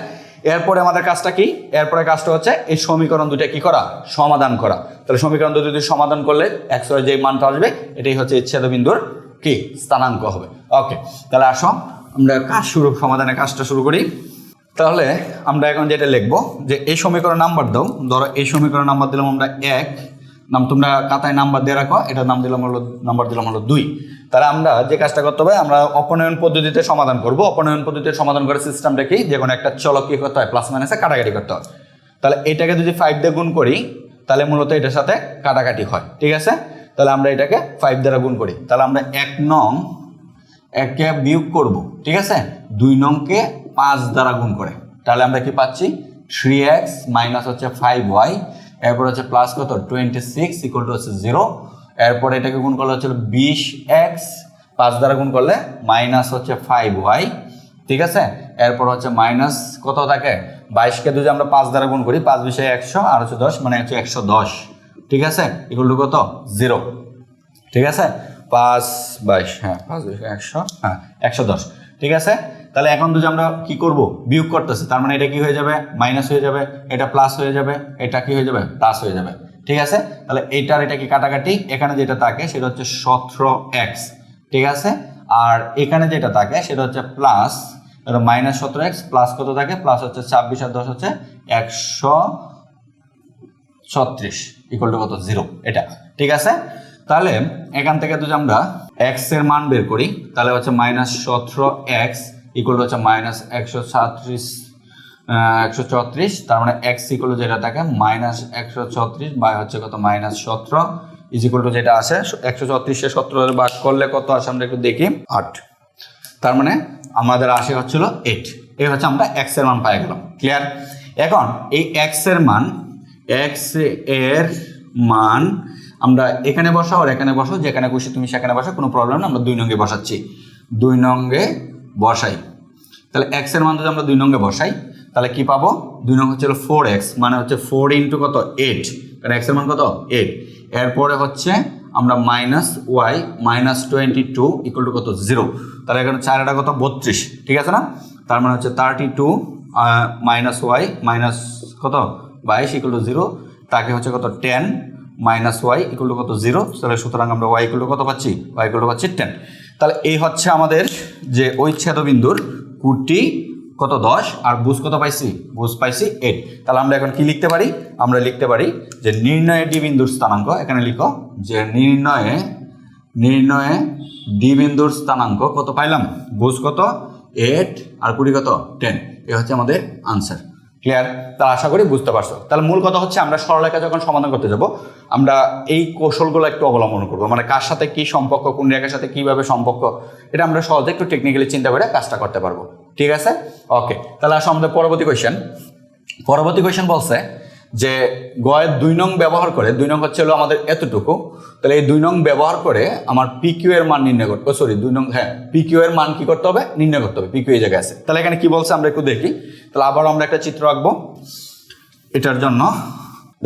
এরপরে আমাদের কাজটা কি? এরপরে কাজটা হচ্ছে এই সমীকরণ দুইটা কি করা? সমাধান করা। তাহলে সমীকরণ দুটি সমাধান করলে x এর যে মানটা আসবে এটাই হচ্ছে ছেদবিন্দুর কি স্থানাঙ্ক হবে। ওকে, তাহলে আসো আমরা সমাধানের কাজটা শুরু করি। তাহলে আমরা এখন যেটা লিখবো যে এই সমীকরণ নাম্বার দাও। ধরো এই সমীকরণ নাম্বার দিলাম আমরা 1, নাম তোমরা খাতায় নাম্বার দিয়ে রাখো, এটার নাম্বার দিলাম হলো 2। তাহলে আমরা যে কাজটা করতে হবে, আমরা অপনয়ন পদ্ধতিতে সমাধান করব। অপনয়ন পদ্ধতিতে সমাধান করার সিস্টেমটা কি? যে কোনো একটা চলক কি করতে হয়? প্লাস মাইনাসে কাটাকাটি করতে হয়। তাহলে এটাকে যদি 5 দিয়ে গুণ করি তাহলে মূলত এটার সাথে কাটাকাটি হয়। ঠিক আছে, তাহলে আমরা এটাকে 5 দ্বারা গুণ করি। তাহলে আমরা 1 নং 1কে বিয়োগ করব। ঠিক আছে, 2 নংকে 5 দ্বারা গুণ করে তাহলে আমরা কি পাচ্ছি? 3x মাইনাস হচ্ছে 5y, এরপর হচ্ছে প্লাস কত 26 ইকুয়াল টু হচ্ছে 0। এরপর এটাকে গুণ করলে হচ্ছে 20x, 5 দ্বারা গুণ করলে মাইনাস হচ্ছে 5y। ঠিক আছে, এরপর হচ্ছে মাইনাস কত থাকে 22কে যদি আমরা 5 দ্বারা গুণ করি, 5 20 100 আর হচ্ছে 10 মানে হচ্ছে 110। ঠিক আছে, ইকুয়াল টু কত 0। ঠিক আছে, 5 22 হ্যাঁ 5 20 100 হ্যাঁ 110। ঠিক আছে, তাহলে এখন যদি আমরা কি করব? বিয়োগ করতেছি, তার মানে এটা কি হয়ে যাবে? মাইনাস হয়ে যাবে, এটা প্লাস হয়ে যাবে, এটা কি হয়ে যাবে? প্লাস হয়ে যাবে। ঠিক আছে, তাহলে এইটার এটা কি কাটাকাটি, এখানে যেটা থাকে সেটা হচ্ছে 17x। ঠিক আছে, আর এখানে যেটা থাকে সেটা হচ্ছে প্লাস, এটা মাইনাস 17x, প্লাস কত থাকে? প্লাস হচ্ছে 26 আর 10 হচ্ছে 136 ইকুয়াল টু কত 0 এটা। ঠিক আছে, তাহলে এখান থেকে যদি আমরা x এর মান বের করি তাহলে হচ্ছে মাইনাস 17x ইকুয়াল টু হচ্ছে মাইনাস 134, তার মানে x ইকুয়াল টু যেটা থাকে মাইনাস 134 বাই হচ্ছে কত মাইনাস 17 ইজ ইকুয়াল টু যেটা আসে 134 এর 17 ভাগ করলে কত আসে আমরা একটু দেখি 8। তার মানে আমাদের আসে হচ্ছিল 8। এই হচ্ছে আমরা x এর মান পাই গেলাম। ক্লিয়ার? এখন এই x এর মান আমরা এখানে বসাও আর এখানে বসাও, যেখানে খুশি তুমি সেখানে বসাও, কোনো প্রবলেম না। আমরা 2 নঙ্গে বসাচ্ছি, 2 নঙ্গে বসাই। তাহলে x এর মান যদি আমরা 2 নঙ্গে বসাই তাহলে কি পাবো? 2 নং হচ্ছে 4x, মানে হচ্ছে 4 ইন্টু কত 8, কারণ x এর মান কত 8। এরপরে হচ্ছে আমরা minus y minus 22 equal to কত 0। তাহলে এখানে 4টা কত 32। ঠিক আছে না? তার মানে হচ্ছে 32 মাইনাস y মাইনাস কত 22 ইকুয়াল টু 0, তাকে হচ্ছে কত 10 মাইনাস ওয়াই ইকুয়াল টু কত 0। তাহলে সুতরাং আমরা ওয়াই ইকুয়াল টু কত পাচ্ছি? ওয়াই ইকুয়াল টু পাচ্ছি 10। তাহলে এই হচ্ছে আমাদের যে ওই ছেদবিন্দুর কুটি কত 10 আর বুঝ কত পাইছি? বুঝ পাইছি 8। তাহলে আমরা এখন কি লিখতে পারি? আমরা লিখতে পারি যে নির্ণয়ে ডি বিন্দুর স্থানাঙ্ক, এখানে লিখো যে নির্ণয়ে ডি বিন্দুর স্থানাঙ্ক কত পাইলাম? বুঝ কত 8 আর কুটি কত 10। এই হচ্ছে আমাদের আনসার। ক্লিয়ার? তাহলে আশা করি বুঝতে পারছো। তাহলে মূল কথা হচ্ছে আমরা সরলরেখা যখন সমাধান করতে যাব আমরা এই কৌশলগুলো একটু অবলম্বন করবো, মানে কার সাথে কি সম্পর্ক, কোন রেখার সাথে কিভাবে সম্পর্ক, এটা আমরা সহজে একটু টেকনিক্যালি চিন্তা করে কাজটা করতে পারবো। ঠিক আছে, ওকে। তাহলে আসো আমাদের পরবর্তী কোয়েশ্চেন বলছে যে গয়ের 2 নং ব্যবহার করে, 2 নং হচ্ছে হলো আমাদের এতটুকু, তাহলে এই 2 নং ব্যবহার করে আমার পিকিউ এর মান নির্ণয় করতে, সরি 2 নং হ্যাঁ পিকিউ এর মান কি করতে হবে? নির্ণয় করতে হবে। পিকিউ এই জায়গায় আছে। তাহলে এখানে কি বলছে আমরা একটু দেখি। তাহলে আবারও আমরা একটা চিত্র আঁকবো এটার জন্য।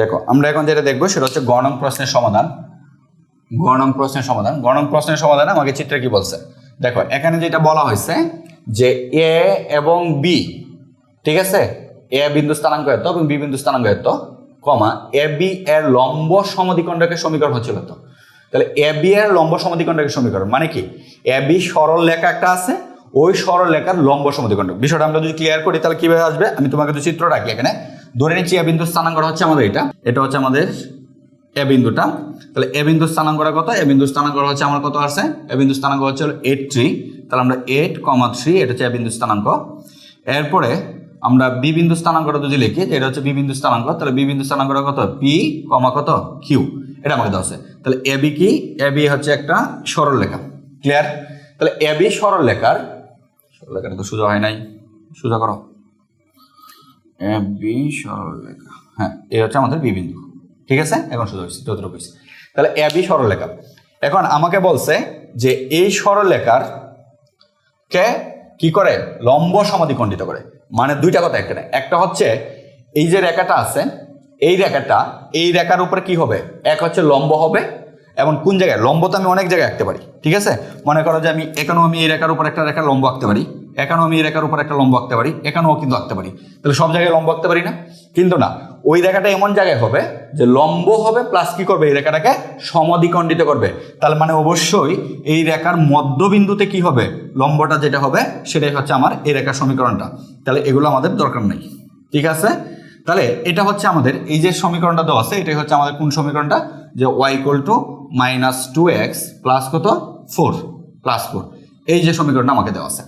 দেখো আমরা এখন যেটা দেখবো সেটা হচ্ছে গ নং প্রশ্নের সমাধান। গ নং প্রশ্নের সমাধানে আমাকে চিত্রে কি বলছে দেখো। এখানে যেটা বলা হয়েছে যে এ এবং বি, ঠিক আছে, এ বিন্দু স্থানাঙ্ক এত এবং বি বিন্দু স্থানাঙ্ক এত, কমা এ বি এর লম্ব সমদ্বিখণ্ডকের সমীকরণ হচ্ছিল তো। তাহলে এ বি এর লম্ব সমদ্বিখণ্ডকের সমীকরণ মানে কি? এ বি সরল লেখা একটা আছে, ওই সরল লেখার লম্ব সমদ্বিখণ্ডক। বিষয়টা আমরা যদি ক্লিয়ার করি তাহলে কিভাবে আসবে? আমি তোমাকে তো চিত্র রাখি এখানে। ধরে নিচ্ছি এ বিন্দু স্থানাঙ্ক হচ্ছে আমাদের এটা হচ্ছে আমাদের এ বিন্দুটা। তাহলে এ বিন্দু স্থানাঙ্ক কত? এ বিন্দু স্থানাঙ্ক হচ্ছে আমার কত আসছে? এ বিন্দু স্থানাঙ্ক হচ্ছে 8,3। তাহলে আমরা 8,3 এটা হচ্ছে এ বিন্দু স্থানাঙ্ক। এরপরে আমরা বি বিন্দু স্থানাঙ্কটা যদি লিখি, এটা হচ্ছে বি বিন্দু স্থানাঙ্ক, তাহলে বি বিন্দু স্থানাঙ্কটা কত? পি কমা কত কিউ, এটা আমাকে দেওয়া আছে। তাহলে এ বি কি? এ বি হচ্ছে একটা সরল রেখা। ক্লিয়ার? তাহলে এ বি সরল রেখাটা তো সোজা হয় নাই, সোজা করো। এ বি সরল রেখা, হ্যাঁ এই হচ্ছে আমাদের বি বিন্দু। ঠিক আছে, এখন সোজা হয়েছে, যতটুকু হয়েছে। তাহলে এ বি সরল রেখা। এখন আমাকে বলছে যে এই সরল রেখার কে কি করে? লম্ব সমদ্বিখণ্ডিত করে। মানে দুইটা কথা এখানে। একটা হচ্ছে এই যে রেখাটা আছে, এই রেখার উপরে কি হবে? এক হচ্ছে লম্ব হবে, এবং কোন জায়গায় লম্ব তো আমি অনেক জায়গায় আঁকতে পারি, ঠিক আছে। মনে করো যে আমি এখানেও আমি এই রেখার উপর একটা রেখা লম্ব আঁকতে পারি, এখানেও আমি এই রেখার উপর একটা লম্ব আঁকতে পারি, এখানেও কিন্তু আঁকতে পারি। তাহলে সব জায়গায় লম্ব আঁকতে পারি না? কিন্তু না, ওই রেখাটা এমন জায়গায় হবে যে লম্ব হবে প্লাস কি করবে, এই রেখাটাকে সমদ্বিখণ্ডিত করবে। তাহলে মানে অবশ্যই এই রেখার মধ্যবিন্দুতে কি হবে, লম্বটা যেটা হবে সেটাই হচ্ছে আমার এই রেখার সমীকরণটা। তাহলে এগুলো আমাদের দরকার নেই, ঠিক আছে। তাহলে এটা হচ্ছে আমাদের এই যে সমীকরণটা দেওয়া আছে, এটাই হচ্ছে আমাদের কোন সমীকরণটা, যে y = -2x প্লাস কত 4 প্লাস 4, এই যে সমীকরণটা আমাকে দেওয়া আছে।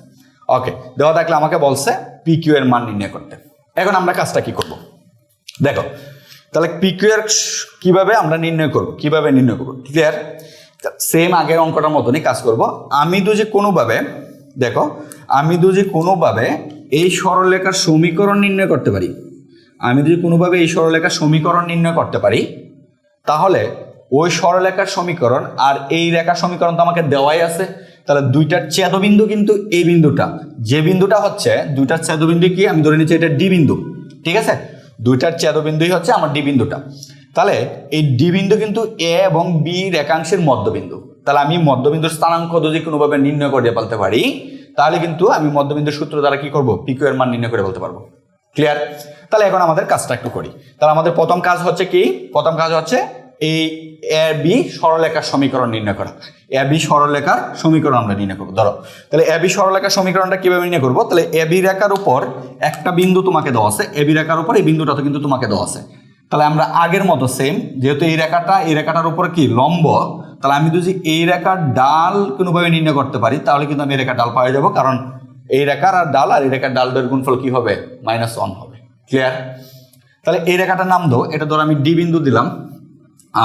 ওকে, দেওয়া থাকলে আমাকে বলছে PQ এর মান নির্ণয় করতে। এখন আমরা কাজটা কি করব দেখো, তাহলে PQ এর কিভাবে আমরা নির্ণয় করব, কিভাবে নির্ণয় করব, ক্লিয়ার? সেম আগের অঙ্কটার মতনই কাজ করব। আমি যদি কোনোভাবে দেখো, আমি যদি কোনোভাবে এই সরলরেখার সমীকরণ নির্ণয় করতে পারি, আমি যদি কোনোভাবে এই সরলরেখার সমীকরণ নির্ণয় করতে পারি, তাহলে ওই সরলরেখার সমীকরণ আর এই রেখার সমীকরণ তো আমাকে দেওয়াই আছে। তাহলে দুইটার ছেদবিন্দু কিন্তু এই বিন্দুটা, যে বিন্দুটা হচ্ছে দুইটার ছেদবিন্দু কি, আমি ধরে নিচ্ছি এটা ডি বিন্দু, ঠিক আছে। দুইটার ছেদবিন্দুই হচ্ছে আমার ডি বিন্দুটা। তাহলে এই ডি বিন্দু কিন্তু এ এবং বি রেখাংশের মধ্যবিন্দু। তাহলে আমি মধ্যবিন্দুর স্থানাঙ্ক যদি কোনোভাবে নির্ণয় করে বলতে পারি, তাহলে কিন্তু আমি মধ্যবিন্দুর সূত্র দ্বারা কি করব, PQ এর মান নির্ণয় করে বলতে পারবো, ক্লিয়ার? তাহলে এখন আমাদের কাজটা একটু করি। তাহলে আমাদের প্রথম কাজ হচ্ছে কি, প্রথম কাজ হচ্ছে এই এ বি সরলরেখার সমীকরণ নির্ণয় করা। এ বি সরলরেখার সমীকরণ আমরা নির্ণয় করবো। ধরো তাহলে এ বি সরলরেখার সমীকরণটা কিভাবে নির্ণয় করবো, তাহলে এ বি রেখার উপর একটা বিন্দু তোমাকে দেওয়া আছে, এ বি রেখার উপর এই বিন্দুটা তো কিন্তু তোমাকে দেওয়া আছে। তাহলে আমরা আগের মতো সেম, যেহেতু এই রেখাটার উপর কি লম্ব, তাহলে আমি যদি এই রেখার ডাল কোনোভাবে নির্ণয় করতে পারি, তাহলে কিন্তু আমি এই রেখার ডাল পাওয়া যাবো। কারণ এই রেখার আর ডাল আর এই রেখার ডালের গুণফল কি হবে, -1 হবে, ক্লিয়ার? তাহলে এই রেখাটার নাম দাও, এটা ধরো আমি ডি বিন্দু দিলাম,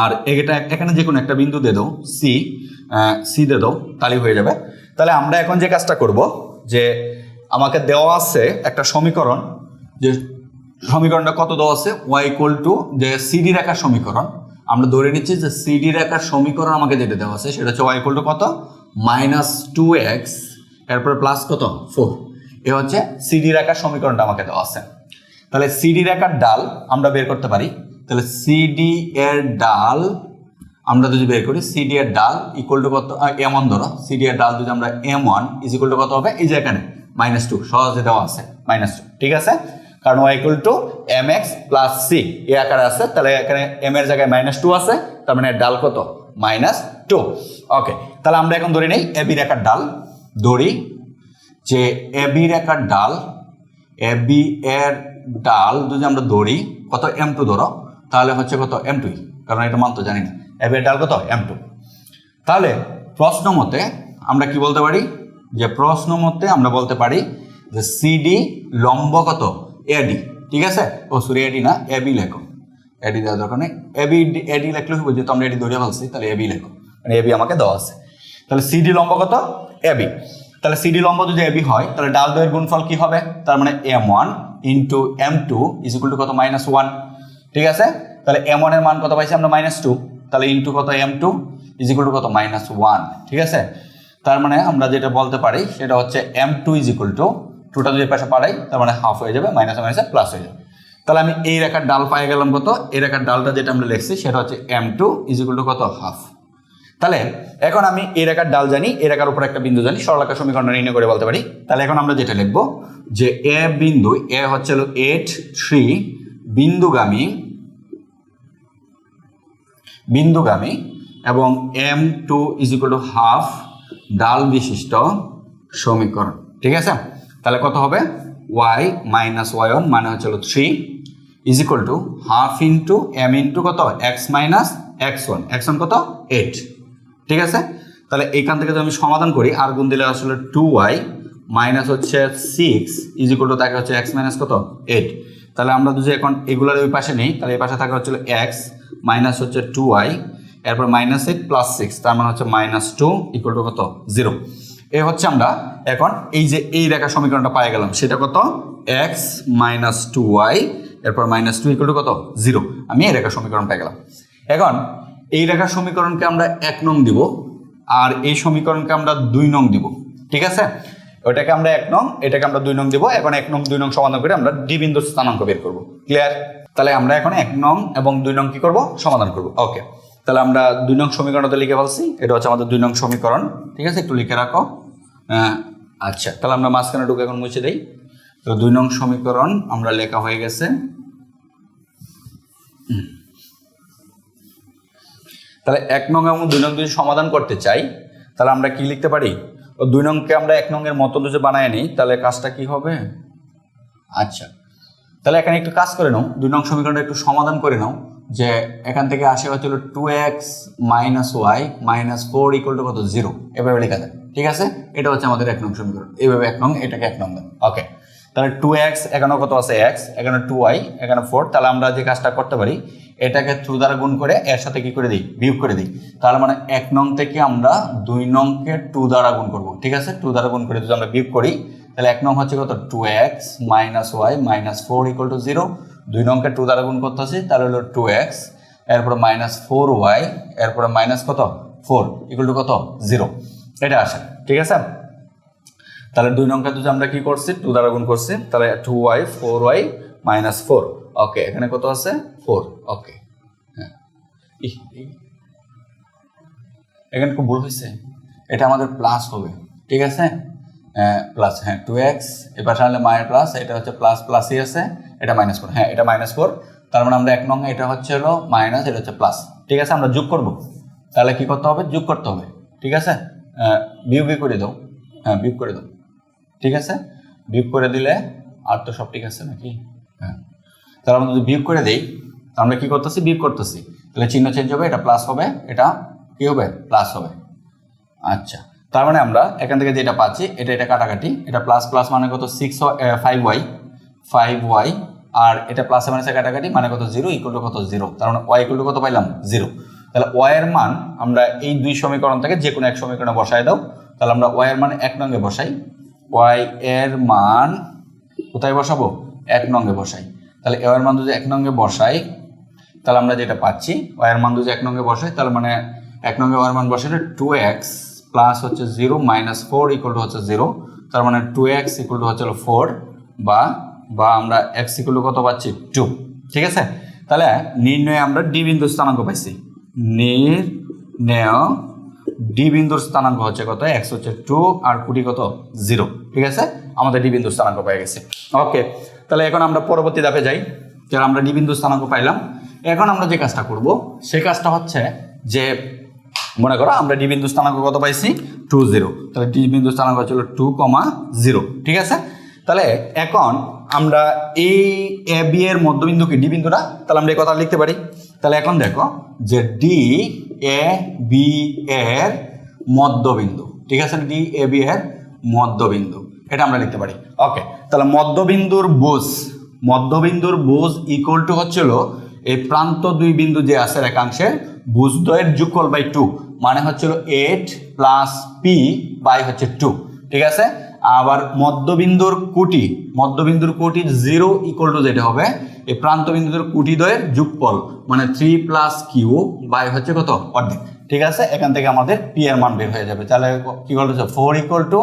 আর এটা এখানে যে কোনো একটা বিন্দু দিয়ে দাও, সি দিয়ে দাও, তাহলে হয়ে যাবে। তাহলে আমরা এখন যে কাজটা করব, যে আমাকে দেওয়া আছে একটা সমীকরণ, যে সমীকরণটা কত দেওয়া আছে, y = যে সিডি রেখার সমীকরণ। আমরা ধরে নিচ্ছি যে সিডি রেখার সমীকরণ আমাকে যেটা দেওয়া আছে সেটা হচ্ছে y = কত, -2x এরপর প্লাস কত 4, এ হচ্ছে সিডি রেখার সমীকরণটা আমাকে দেওয়া আছে। তাহলে সিডি রেখার ডাল আমরা বের করতে পারি। তাহলে সিডি এর ডাল আমরা যদি বের করি, সিডি এর ডাল ইকুয়াল টু কত, m1 ধরো, সিডি এর ডাল যদি আমরা m1 ইকুয়াল টু কত হবে, এই যে এখানে -2 সহজে দেওয়া আছে -2, ঠিক আছে। কারণ y = mx + c এই আকারে আছে, তাহলে এখানে m এর জায়গায় -2 আছে, তার মানে ডাল কত, -2। ওকে, তাহলে আমরা এখন ধরে নেই এবি রেখার ডাল, ধরি যে এবি রেখার ডাল, এবি এর ডাল যদি আমরা ধরি কত, m2 ধরো, তাহলে হচ্ছে কত, m2, কারণ এটা মান তো জানি না, এবি এর ডাল কত, m2। তাহলে প্রশ্ন মতে আমরা কি বলতে পারি, যে প্রশ্ন মতে আমরা বলতে পারি যে সিডি লম্ব কত, এডি, ঠিক আছে। ও সরি, এডি না, এবি লেখো, এডি দেওয়ার দরকার নেই, এডি লেখলে হবে, যেহেতু আমরা এডি ধরে বলছি, তাহলে এবি লেখো, মানে এবি আমাকে দেওয়া আছে। তাহলে সিডি লম্ব কত, এবি। তাহলে সিডি লম্ব যদি এবি হয়, তাহলে ডাল দ্বয়ের গুণফল কি হবে, তার মানে m1 × m2 = কত, -1, ঠিক আছে। তাহলে m1 এর মান কত পাইছি আমরা, -2, তাহলে ইন্টু কত, m2 = কত, -1, ঠিক আছে। তার মানে আমরা যেটা বলতে পারি সেটা হচ্ছে m2 = 2টা যদি পাশে পাড়াই, তার মানে হাফ হয়ে যাবে, মাইনাসে প্লাস হয়ে যাবে। তাহলে আমি এই রেখার ডাল পাই গেলাম কত, এই রেখার ডালটা যেটা আমরা লিখছি সেটা হচ্ছে m2 = কত, হাফ। তাহলে এখন আমি এই রেখার ডাল জানি, এই রেখার উপর একটা বিন্দু জানি, সরলরেখার সমীকরণ নির্ণয় করে বলতে পারি। তাহলে এখন আমরা যেটা লিখবো, যে এ বিন্দু, এ হচ্ছে 8 বিন্দুগামী এবং m2 = হাফ ডাল বিশিষ্ট সমীকরণ, ঠিক আছে। তাহলে কত হবে, y - y1 মানে হচ্ছে 3 = হাফ ইন্টু m ইন্টু কত, x - x1 কত, 8, ঠিক আছে। তাহলে এইখান থেকে যদি আমি সমাধান করি, আর গুণ দিলে আসলে 2y মাইনাস হচ্ছে 6 = থাকে হচ্ছে x - কত, 8। তাহলে আমরা যদি এখন এগুলার ওই পাশে নেই, তাহলে এই পাশে থাকে হচ্ছে x মাইনাস হচ্ছে 2y, এরপর -8 + 6, তার মানে হচ্ছে -2 = কত, 0। এ হচ্ছে আমরা এখন এই যে এই রেখা সমীকরণটা পাই গেলাম, সেটা কত, x - 2y, এরপর -2 = কত, 0। আমি এই রেখা সমীকরণ পাই গেলাম। এখন এই রেখা সমীকরণকে আমরা 1 নং দিব, আর এই সমীকরণকে আমরা 2 নং দিব, ঠিক আছে। ওইটাকে আমরা 1 নং, এটাকে আমরা 2 নং দিব। এখন 1 নং 2 নং সমাধান করে আমরা ডি বিন্দুর স্থানাঙ্ক বের করব, ক্লিয়ার। তাহলে আমরা এখন 1 নং এবং 2 নং কি করব, সমাধান করব। ওকে, তাহলে আমরা 2 নং সমীকরণটা লিখে ফেলছি, এটা হচ্ছে আমাদের 2 নং সমীকরণ। ঠিক আছে, একটু লিখে রাখো। আচ্ছা, তাহলে আমরা মাঝখানে ঢুকে এখন মুছে দেই। তো 2 নং সমীকরণ আমরা লেখা হয়ে গেছে। তাহলে 1 নং এবং 2 নং যদি সমাধান করতে চাই তাহলে আমরা কি লিখতে পারি? 2 নংকে আমরা 1 নং এর মতো যদি বানায় নিই তাহলে কাজটা কি হবে? আচ্ছা, তাহলে এখানে একটু কাজ করে নাও, 2 নং সমীকরণটা একটু সমাধান করে নাও। যে এখান থেকে আসে হচ্ছিল 2x - y - 4 = কত? 0। এভাবে লেখা যায়। ঠিক আছে, এটা হচ্ছে আমাদের 1 নং সমীকরণ। এইভাবে 1 নং, এটাকে 1 নং দেন। ওকে, তাহলে 2x, এখানে কত আছে x, এখানে 2y, এখানে 4। তাহলে আমরা যে কাজটা করতে পারি, এটাকে থ্রু দ্বারা গুণ করে এর সাথে কি করে দিই? বিয়োগ করে দিই। তাহলে মানে 1 নং থেকে আমরা 2 নংকে 2 দ্বারা গুণ করব। ঠিক আছে, 2 দ্বারা গুণ করে যদি আমরা বিয়োগ করি তাহলে 1 নং হচ্ছে কত? 2x - y - 4 = 0। 2 নংকে 2 দ্বারা গুণ করতেছি, তাহলে হলো 2x, এরপরে -4y, এরপরে মাইনাস কত? 4 = কত? 0। এটা আসে। ঠিক আছে, তাহলে 2 নংকে যদি আমরা কি করছি? 2 দ্বারা গুণ করছি, তাহলে 2y 4y - 4। ওকে, এখানে কত আছে? 4। ওকে, হ্যাঁ, এখানে খুব ভুল হয়েছে, এটা আমাদের প্লাস হবে। ঠিক আছে, প্লাস, হ্যাঁ 2x, এবার তাহলে মায়ের প্লাস, এটা হচ্ছে প্লাস প্লাসই আছে, এটা -4, হ্যাঁ এটা -4। তার মানে আমরা 1 নং, এটা হচ্ছে হলো মাইনাস, এটা হচ্ছে প্লাস। ঠিক আছে, আমরা যোগ করব, তাহলে কি করতে হবে? যোগ করতে হবে। ঠিক আছে, বিয়োগই করে দাও, হ্যাঁ বিয়োগ করে দাও। ঠিক আছে, বিয়োগ করে দিলে আর তো সব ঠিক আছে নাকি? হ্যাঁ, তাহলে আমরা যদি বিয়োগ করে দেই, আমরা কি করতেছি? বিয়োগ করতেছি, তাহলে চিহ্ন চেঞ্জ হবে, এটা প্লাস হবে, এটা কি হবে? প্লাস হবে। আচ্ছা, তার মানে আমরা এখান থেকে যেটা পাচ্ছি, এটা কাটাকাটি, এটা প্লাস প্লাস মানে কত? 5y, আর এটা প্লাসে মাইনাসে কাটাকাটি মানে কত? 0 = কত? 0। তার মানে y = কত পাইলাম? 0। তাহলে y এর মান আমরা এই 2 সমীকরণ থেকে যে কোনো এক সমীকরণে বসায় দাও। তাহলে আমরা y এর মান 1 নং এ বসাই। y এর মান কোথায় বসাবো? 1 নং এ বসাই। তাহলে y এর মান যদি 1 নং এ বসাই তাহলে আমরা যেটা পাচ্ছি, y এর মান যদি 1 নং এ বসাই তাহলে মানে 1 নং এ y এর মান বসালে 2x প্লাস হচ্ছে 0 - 4 = হচ্ছে 0। তার মানে 2x = হচ্ছে 4, বা আমরা x = কত পাচ্ছি? 2। ঠিক আছে, তাহলে নির্ণয়ে আমরা ডি বিন্দুর স্থানাঙ্ক পাইছি। নির্ণয় ডি বিন্দুর স্থানাঙ্ক হচ্ছে কত? x হচ্ছে 2 আর কোটি কত? 0। ঠিক আছে, আমাদের ডি বিন্দুর স্থানাঙ্ক পেয়ে গেছে। ওকে, তাহলে এখন আমরা পরবর্তী ধাপে যাই। তাহলে আমরা ডি বিন্দুর স্থানাঙ্ক পাইলাম। এখন আমরা যে কাজটা করব সেই কাজটা হচ্ছে যে, মনে করো আমরা ডি বিন্দুর স্থানাঙ্ক কত পাইছি? 2, 0। তাহলে ডি বিন্দুর স্থানাঙ্ক হচ্ছে 2, 0। ঠিক আছে, তাহলে এখন আমরা এই এ বি এর মধ্যবিন্দু কি ডি বিন্দু না? তাহলে আমরা এই কথা লিখতে পারি। তাহলে এখন দেখো যে ডি এ বি এর মধ্যবিন্দু। ঠিক আছে, ডি এ বি এর মধ্যবিন্দু, এটা আমরা লিখতে পারি। ওকে, তাহলে মধ্যবিন্দুর বুজ ইকুয়াল টু হচ্ছিল এই প্রান্ত 2 বিন্দু যে আছে রেখাংশে বুজদ্বয়ের যোগফল বাই 2, মানে হচ্ছিল 8 + p বাই হচ্ছে 2। ঠিক আছে, আবার মধ্যবিন্দুর কোটি 0 = যেটা হবে এই প্রান্ত বিন্দুর কোটি দ্বয়ের যোগফল, মানে 3 + q বাই হচ্ছে কত? অর্ধেক। ঠিক আছে, এখান থেকে আমাদের p এর মান বের হয়ে যাবে। তাহলে কি বলতে? 4 =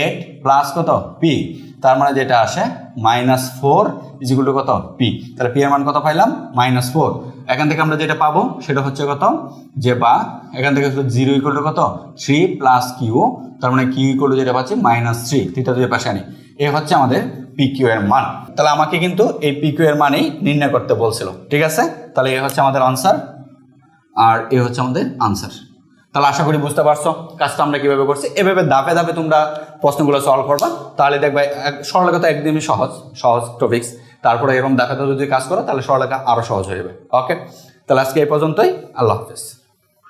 8 প্লাস কত? p, তার মানে যেটা আসে -4 = কত? p। তাহলে p এর মান কত পাইলাম? -4। এখান থেকে আমরা যেটা পাবো সেটা হচ্ছে কত? যে বা এখান থেকে 0 = কত? 3 + q, তার মানে q = যেটা পাচ্ছি -3, থিটা দুই পাশে আনি। এ হচ্ছে আমাদের pq এর মান। তাহলে আমাকে কিন্তু এই pq এর মানই নির্ণয় করতে বলছিল। ঠিক আছে, তাহলে এ হচ্ছে আমাদের আনসার, আর এ হচ্ছে আমাদের আনসার। তাহলে আশা করি বুঝতে পারছো কাজটা আমরা কিভাবে করছি। এভাবে ধাপে ধাপে তোমরা প্রশ্নগুলো সলভ করবা, তাহলে দেখবে সরলরেখা তো একদমই সহজ টপিকস। তারপরে এরকম ধাপে ধাপে যদি কাজ করো তাহলে সরলরেখা আরো সহজ হয়ে যাবে। ওকে, তাহলে আজকে এই পর্যন্তই। আল্লাহ হাফেজ।